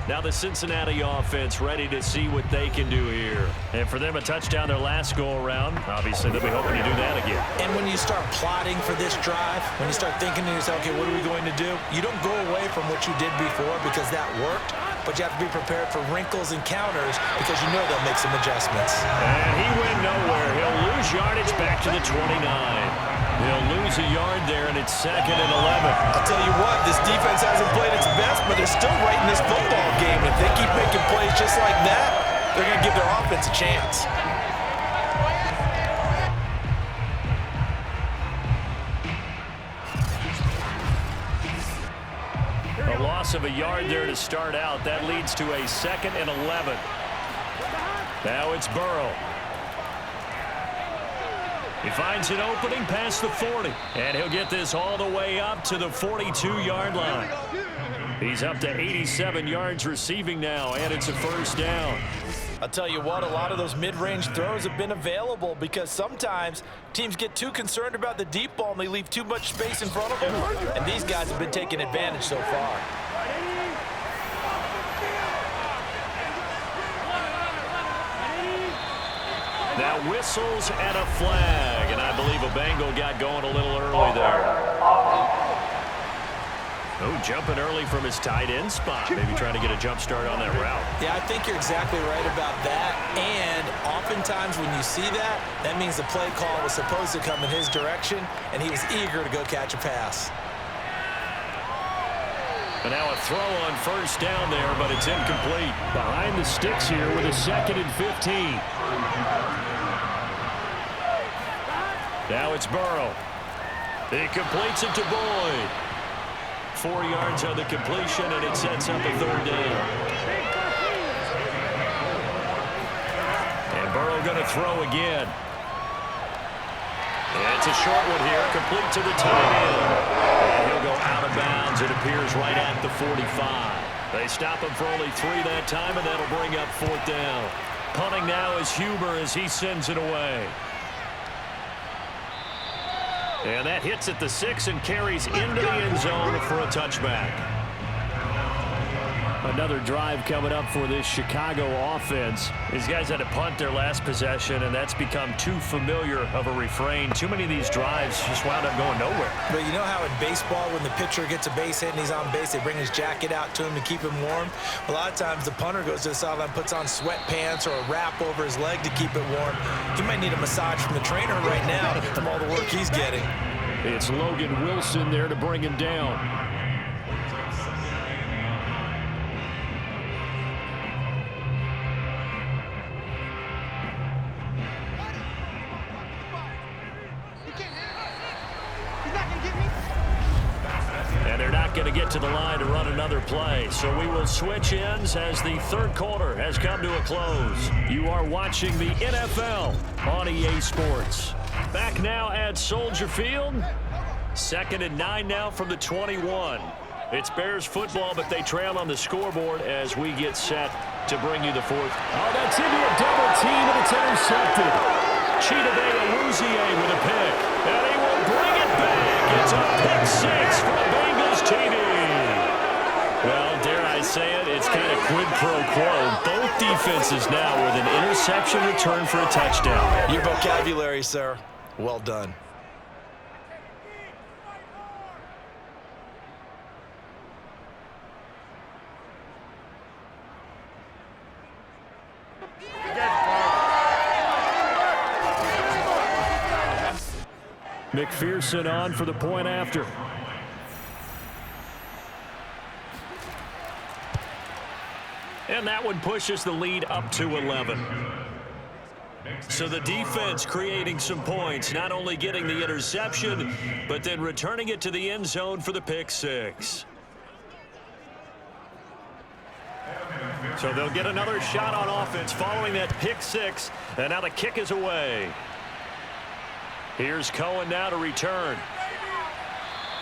[SPEAKER 2] Now the Cincinnati offense ready to see what they can do here. And for them, a touchdown their last go-around. Obviously, they'll be hoping to do that again.
[SPEAKER 6] And when you start plotting for this drive, when you start thinking to yourself, okay, what are we going to do? You don't go away from what you did before because that worked. but you have to be prepared for wrinkles and counters because you know they'll make some adjustments.
[SPEAKER 2] And he went nowhere. He'll lose yardage back to the 29. He'll lose a yard there, and it's 2nd and 11.
[SPEAKER 6] I'll tell you what, this defense hasn't played its best, but they're still right in this football game. If they keep making plays just like that, they're going to give their offense a chance.
[SPEAKER 2] A loss of a yard there to start out. That leads to a 2nd and 11. Now it's Burrow. He finds an opening past the 40, and he'll get this all the way up to the 42-yard line. He's up to 87 yards receiving now, and it's a 1st down.
[SPEAKER 3] I'll tell you what, a lot of those mid-range throws have been available because sometimes teams get too concerned about the deep ball and they leave too much space in front of them, and these guys have been taking advantage so far.
[SPEAKER 2] Now whistles and a flag, and I believe a Bengal got going a little early there. Oh, jumping early from his tight end spot. Maybe trying to get a jump start on that route.
[SPEAKER 6] Yeah, I think you're exactly right about that. And oftentimes when you see that, that means the play call was supposed to come in his direction, and he was eager to go catch a pass.
[SPEAKER 2] And now a throw on 1st down there, but it's incomplete.
[SPEAKER 4] Behind the sticks here with a 2nd and 15.
[SPEAKER 2] Now it's Burrow. He completes it to Boyd. 4 yards on the completion, and it sets up a 3rd down. And Burrow going to throw again. And it's a short one here, complete to the tight end. And he'll go out of bounds, it appears, right at the 45. They stop him for only 3 that time, and that'll bring up 4th down. Punting now is Huber as he sends it away. And that hits at the 6 and carries into the end zone for a touchback.
[SPEAKER 4] Another drive coming up for this Chicago offense.
[SPEAKER 2] These guys had to punt their last possession, and that's become too familiar of a refrain. Too many of these drives just wound up going nowhere.
[SPEAKER 6] But you know how in baseball, when the pitcher gets a base hit and he's on base, they bring his jacket out to him to keep him warm? A lot of times the punter goes to the sideline, puts on sweatpants or a wrap over his leg to keep it warm. He might need a massage from the trainer right now from all the work he's getting.
[SPEAKER 4] It's Logan Wilson there to bring him down.
[SPEAKER 2] Going to get to the line to run another play. So we will switch ends as the 3rd quarter has come to a close. You are watching the NFL on EA Sports. Back now at Soldier Field. 2nd and 9 now from the 21. It's Bears football, but they trail on the scoreboard as we get set to bring you the 4th.
[SPEAKER 4] Oh, that's into a double team, and it's intercepted.
[SPEAKER 2] Chidobe Awuzie with a pick. And he will bring it back. It's a pick 6 for the Bengals TD. Well, dare I say it, it's kind of quid pro quo. Both defenses now with an interception return for a touchdown.
[SPEAKER 6] Your vocabulary, sir. Well done.
[SPEAKER 4] McPherson on for the point after.
[SPEAKER 2] And that one pushes the lead up to 11. So the defense creating some points, not only getting the interception, but then returning it to the end zone for the pick 6. So they'll get another shot on offense following that pick 6, and now the kick is away. Here's Cohen now to return.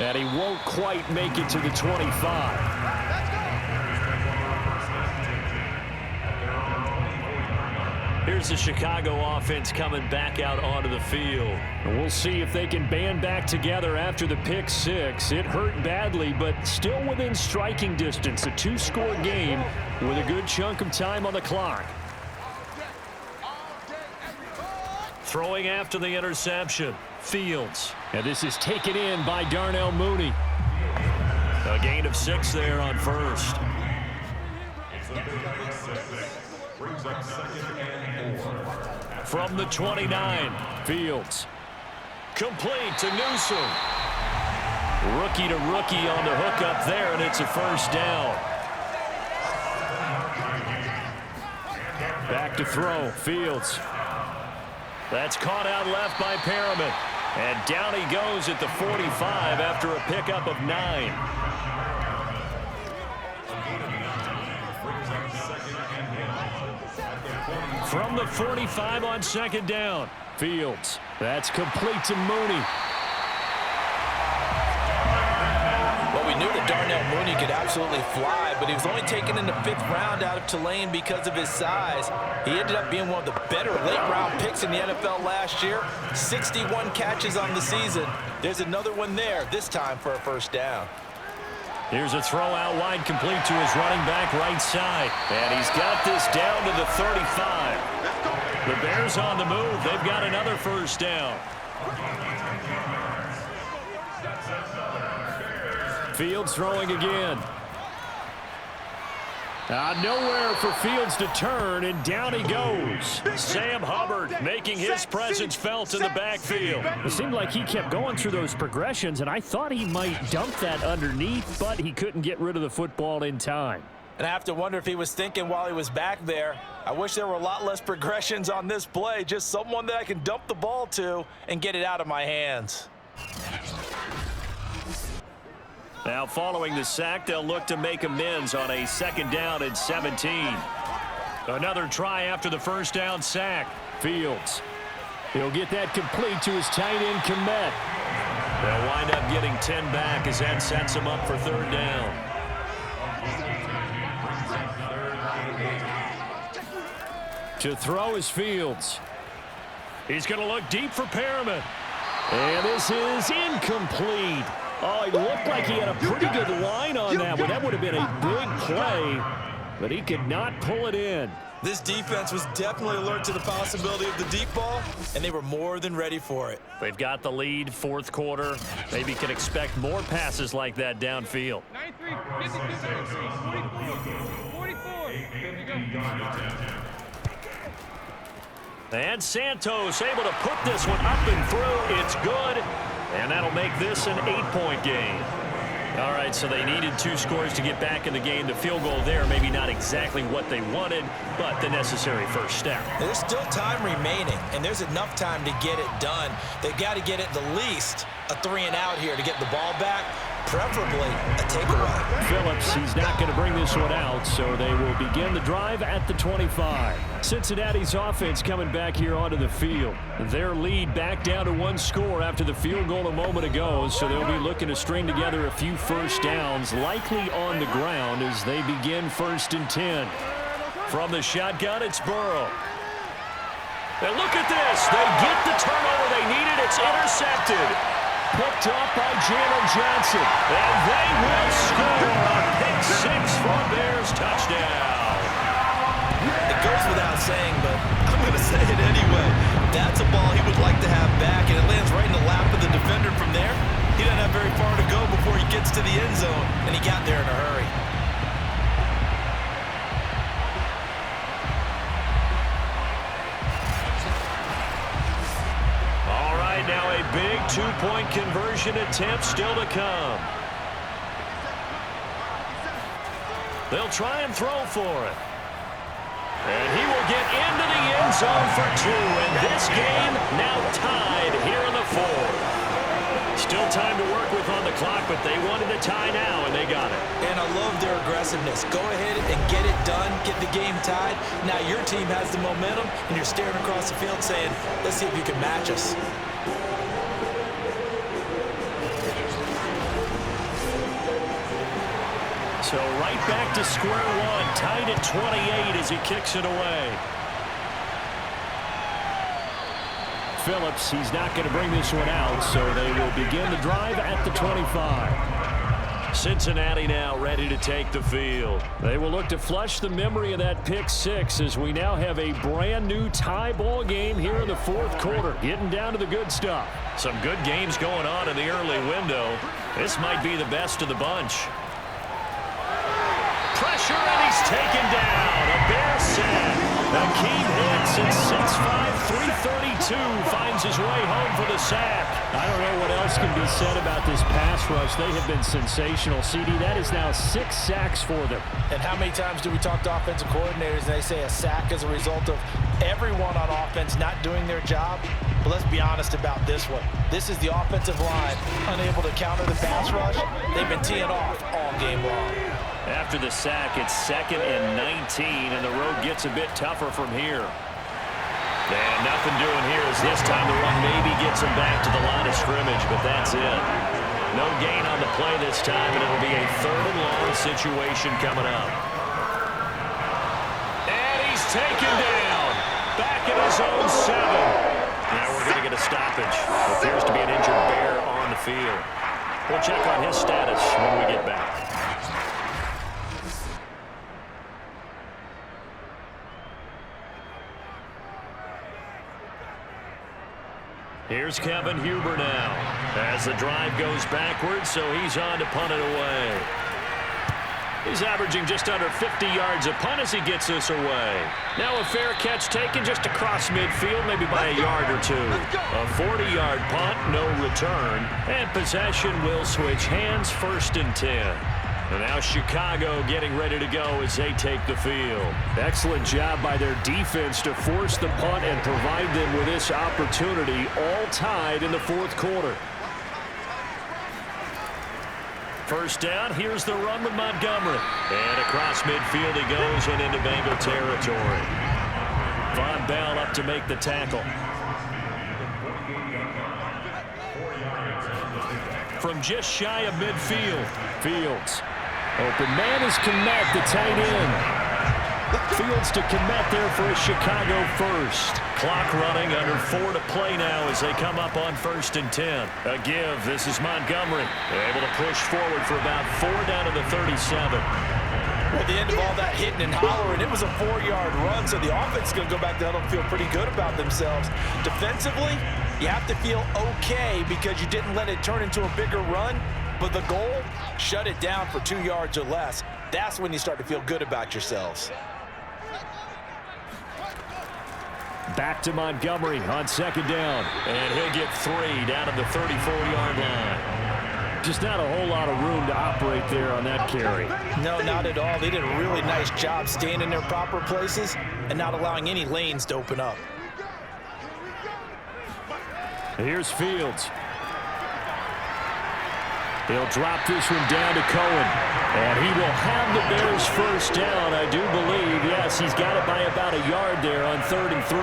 [SPEAKER 4] And he won't quite make it to the 25.
[SPEAKER 2] Here's the Chicago offense coming back out onto the field.
[SPEAKER 4] And we'll see if they can band back together after the pick 6. It hurt badly, but still within striking distance. A 2-score game with a good chunk of time on the clock.
[SPEAKER 2] Throwing after the interception, Fields.
[SPEAKER 4] And this is taken in by Darnell Mooney.
[SPEAKER 2] A gain of 6 there on 1st. From the 29, Fields. Complete to Newsome. Rookie to rookie on the hook up there, and it's a first down. Back to throw, Fields. That's caught out left by Perriman. And down he goes at the 45 after a pickup of 9. From the 45 on second down, Fields. That's complete to Mooney.
[SPEAKER 3] Well, we knew that Darnell Mooney could absolutely fly, but he was only taken in the 5th round out of Tulane because of his size. He ended up being one of the better late-round picks in the NFL last year. 61 catches on the season. There's another one there, this time for a first down.
[SPEAKER 2] Here's a throw out wide, complete to his running back right side. And he's got this down to the 35. The Bears on the move. They've got another first down. Fields throwing again. Nowhere for Fields to turn, and down he goes. Sam Hubbard making his presence felt in the backfield.
[SPEAKER 4] It seemed like he kept going through those progressions, and I thought he might dump that underneath, but he couldn't get rid of the football in time.
[SPEAKER 3] And I have to wonder if he was thinking while he was back there, I wish there were a lot less progressions on this play, just someone that I can dump the ball to and get it out of my hands.
[SPEAKER 2] Now following the sack, they'll look to make amends on a second down and 17. Another try after the first down sack. Fields. He'll get that complete to his tight end, Kmet. They'll wind up getting 10 back as that sets him up for third down. To throw is Fields. He's going to look deep for Perriman. And this is incomplete. Oh, he looked like he had a pretty good line on that one. That would have been a big play, but he could not pull it in.
[SPEAKER 6] This defense was definitely alert to the possibility of the deep ball, and they were more than ready for it.
[SPEAKER 2] They've got the lead, fourth quarter. Maybe can expect more passes like that downfield.
[SPEAKER 7] 93, 52, 44.
[SPEAKER 2] And Santos able to put this one up and through. It's good. And that'll make this an 8-point game. All right, so they needed 2 scores to get back in the game. The field goal there, maybe not exactly what they wanted, but the necessary first step.
[SPEAKER 3] There's still time remaining, and there's enough time to get it done. They've got to get at the least a 3-and-out here to get the ball back, preferably a takeaway.
[SPEAKER 2] Phillips, he's not going to bring this one out, so they will begin the drive at the 25. Cincinnati's offense coming back here onto the field. Their lead back down to 1 score after the field goal a moment ago, so they'll be looking to string together a few first downs, likely on the ground as they begin 1st and 10. From the shotgun, it's Burrow. And look at this. They get the turnover they needed. It's intercepted. Picked up by Jalen Johnson. And they will score a pick 6 for a Bears touchdown.
[SPEAKER 3] It goes without saying, but I'm going to say it anyway. That's a ball he would like to have back, and it lands right in the lap of the defender from there. He doesn't have very far to go before he gets to the end zone, and he got there in a hurry.
[SPEAKER 2] All right, now a big 2-point conversion attempt still to come. They'll try and throw for it. And he will get into the end zone for 2. And this game now tied here in the 4th. Still time to work with on the clock, but they wanted a tie now, and they got it.
[SPEAKER 3] And I love their aggressiveness. Go ahead and get it done, get the game tied. Now your team has the momentum, and you're staring across the field saying, let's see if you can match us.
[SPEAKER 2] So right back to square one, tied at 28 as he kicks it away. Phillips, he's not going to bring this one out, so they will begin the drive at the 25. Cincinnati now ready to take the field. They will look to flush the memory of that pick 6 as we now have a brand new tie ball game here in the 4th quarter, getting down to the good stuff. Some good games going on in the early window. This might be the best of the bunch. Pressure pressure, and he's taken down. A Bear sack. Akeem Hicks at 6'5", 332 finds his way home for the sack.
[SPEAKER 4] I don't know what else can be said about this pass rush. They have been sensational. CD, that is now 6 sacks for them.
[SPEAKER 3] And how many times do we talk to offensive coordinators and they say a sack is a result of everyone on offense not doing their job? But let's be honest about this one. This is the offensive line unable to counter the pass rush. They've been teeing off all game long.
[SPEAKER 2] After the sack, it's 2nd and 19, and the road gets a bit tougher from here. And nothing doing here as this time the run maybe gets him back to the line of scrimmage, but that's it. No gain on the play this time, and it'll be a 3rd and long situation coming up. And he's taken down. Back at his own 7. Now we're going to get a stoppage. Appears to be an injured Bear on the field. We'll check on his status when we get back. Here's Kevin Huber now as the drive goes backwards, so he's on to punt it away. He's averaging just under 50 yards a punt as he gets this away. Now a fair catch taken just across midfield, maybe by a yard or 2. A 40-yard punt, no return, and possession will switch hands, 1st and 10. And now Chicago getting ready to go as they take the field.
[SPEAKER 4] Excellent job by their defense to force the punt and provide them with this opportunity, all tied in the 4th quarter.
[SPEAKER 2] First down, here's the run with Montgomery. And across midfield he goes and into Bengal territory. Von Bell up to make the tackle. From just shy of midfield, Fields. Open man is Kmet, the tight end. Fields to Kmet there for a Chicago first. Clock running, under 4 to play now as they come up on 1st and 10. A give, this is Montgomery. Able to push forward for about 4 down to the 37.
[SPEAKER 3] At the end of all that hitting and hollering, it was a 4-yard run, so the offense is going to go back to huddle and feel pretty good about themselves. Defensively, you have to feel okay because you didn't let it turn into a bigger run, but the goal, shut it down for 2 yards or less. That's when you start to feel good about yourselves.
[SPEAKER 4] Back to Montgomery on 2nd down.
[SPEAKER 2] And he'll get 3 down at the 34-yard line.
[SPEAKER 4] Just not a whole lot of room to operate there on that carry.
[SPEAKER 3] No, not at all. They did a really nice job staying in their proper places and not allowing any lanes to open up.
[SPEAKER 4] Here's Fields. He'll drop this one down to Cohen. And he will have the Bears first down, I do believe. Yes, he's got it by about a yard there on 3rd and 3.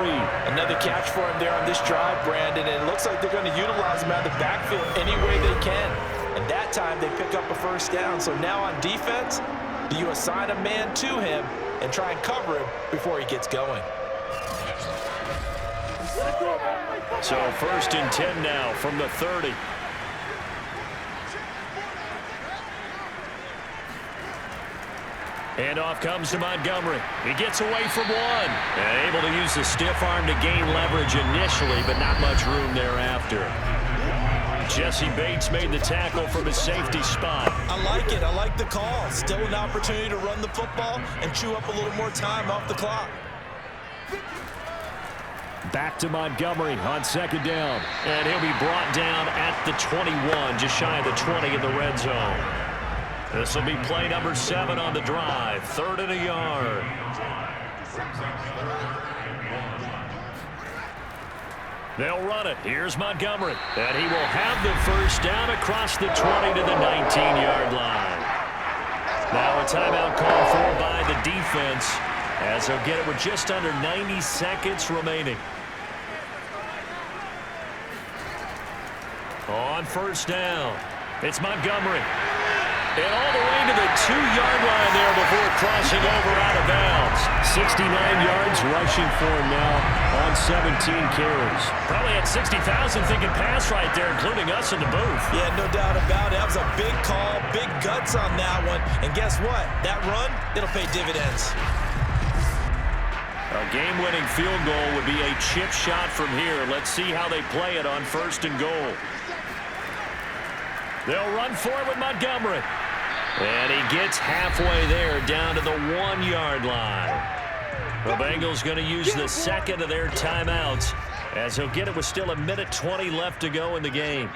[SPEAKER 3] Another catch for him there on this drive, Brandon. And it looks like they're going to utilize him out of the backfield any way they can. And that time they pick up a first down. So now on defense, do you assign a man to him and try and cover him before he gets going?
[SPEAKER 2] So 1st and 10 now from the 30. And off comes to Montgomery. He gets away from 1. And able to use the stiff arm to gain leverage initially, but not much room thereafter. Jesse Bates made the tackle from his safety spot.
[SPEAKER 6] I like it. I like the call. Still an opportunity to run the football and chew up a little more time off the clock.
[SPEAKER 4] Back to Montgomery on 2nd down.
[SPEAKER 2] And he'll be brought down at the 21, just shy of the 20 in the red zone. This will be play number 7 on the drive. 3rd and a yard. They'll run it. Here's Montgomery. And he will have the first down across the 20 to the 19-yard line. Now a timeout called for by the defense as they'll get it with just under 90 seconds remaining. On first down, it's Montgomery. And all the way to the 2-yard line there before crossing over out of bounds. 69 yards rushing for him now on 17 carries. Probably had 60,000 thinking pass right there, including us in the booth.
[SPEAKER 6] Yeah, no doubt about it. That was a big call, big guts on that one. And guess what? That run, it'll pay dividends.
[SPEAKER 2] A game-winning field goal would be a chip shot from here. Let's see how they play it on 1st and goal. They'll run for it with Montgomery. And he gets halfway there, down to the 1-yard line. The Bengals going to use the second of their timeouts, as he'll get it with still 1:20 left to go in the game.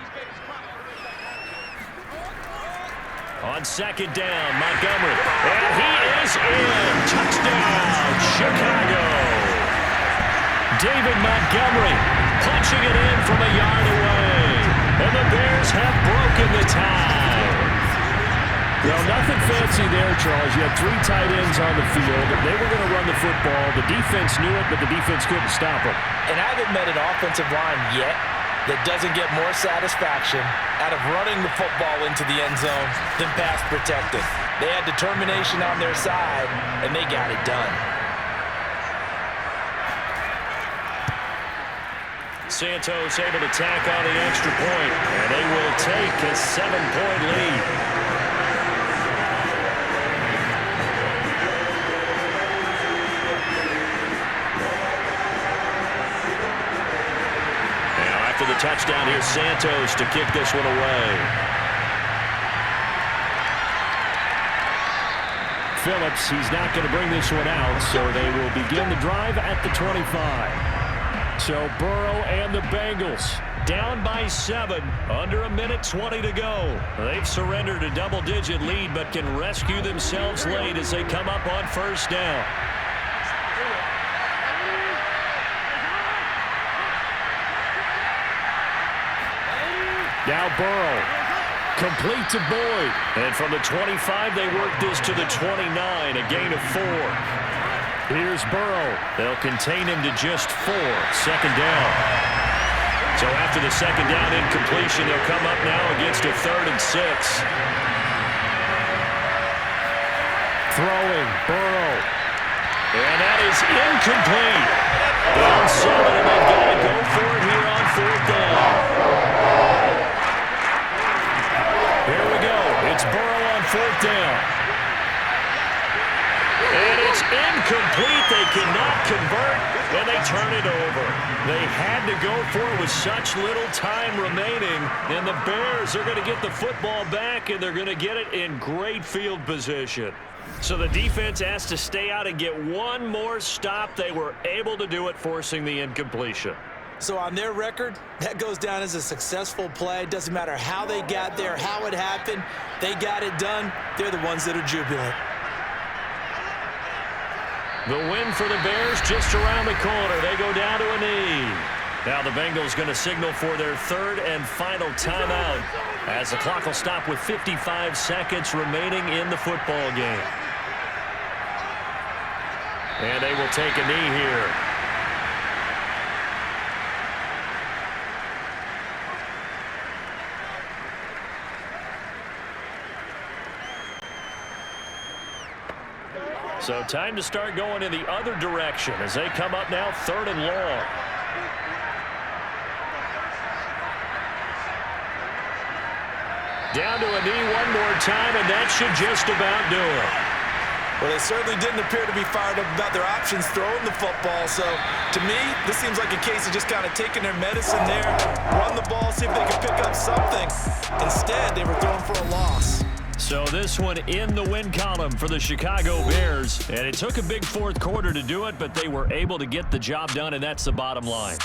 [SPEAKER 2] On second down, Montgomery. And he is in. Touchdown, Chicago. David Montgomery punching it in from a yard away. And the Bears have broken the tie.
[SPEAKER 4] Well, nothing fancy there, Charles. You had 3 tight ends on the field. They were going to run the football. The defense knew it, but the defense couldn't stop them.
[SPEAKER 3] And I haven't met an offensive line yet that doesn't get more satisfaction out of running the football into the end zone than pass protecting. They had determination on their side, and they got it done.
[SPEAKER 2] Santos able to tack on the extra point, and they will take a 7-point lead. Now after the touchdown, here's Santos to kick this one away.
[SPEAKER 4] Phillips, he's not going to bring this one out, so they will begin the drive at the 25. So Burrow and the Bengals down by 7, under 1:20 to go. They've surrendered a double-digit lead, but can rescue themselves late as they come up on first down. Now Burrow, complete to Boyd.
[SPEAKER 2] And from the 25, they work this to the 29, a gain of 4.
[SPEAKER 4] Here's Burrow.
[SPEAKER 2] They'll contain him to just 4. Second down. So after the second down incompletion, they'll come up now against a 3rd and 6.
[SPEAKER 4] Throwing, Burrow.
[SPEAKER 2] And that is incomplete. Down 7, and they've got to go for it here on 4th down. Here we go. It's Burrow on 4th down. And it's incomplete. They cannot convert, and they turn it over. They had to go for it with such little time remaining, and the Bears are going to get the football back, and they're going to get it in great field position. So the defense has to stay out and get one more stop. They were able to do it, forcing the incompletion.
[SPEAKER 6] So on their record, that goes down as a successful play. It doesn't matter how they got there, how it happened. They got it done. They're the ones that are jubilant.
[SPEAKER 2] The win for the Bears just around the corner. They go down to a knee. Now the Bengals going to signal for their 3rd and final timeout as the clock will stop with 55 seconds remaining in the football game. And they will take a knee here. So time to start going in the other direction as they come up now 3rd and long. Down to a knee one more time, and that should just about do it.
[SPEAKER 6] Well, they certainly didn't appear to be fired up about their options throwing the football. So, to me, this seems like a case of just kind of taking their medicine there, run the ball, see if they can pick up something. Instead, they were throwing for a loss.
[SPEAKER 2] So this one in the win column for the Chicago Bears. And it took a big 4th quarter to do it, but they were able to get the job done, and that's the bottom line.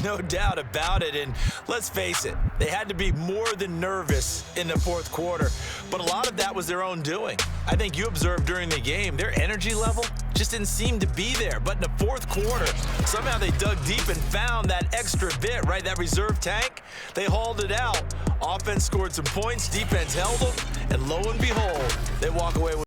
[SPEAKER 6] No doubt about it. And let's face it, they had to be more than nervous in the 4th quarter. But a lot of that was their own doing. I think you observed during the game, their energy level just didn't seem to be there. But in the 4th quarter, somehow they dug deep and found that extra bit, right? That reserve tank. They hauled it out. Offense scored some points. Defense held them. And lo and behold, they walk away with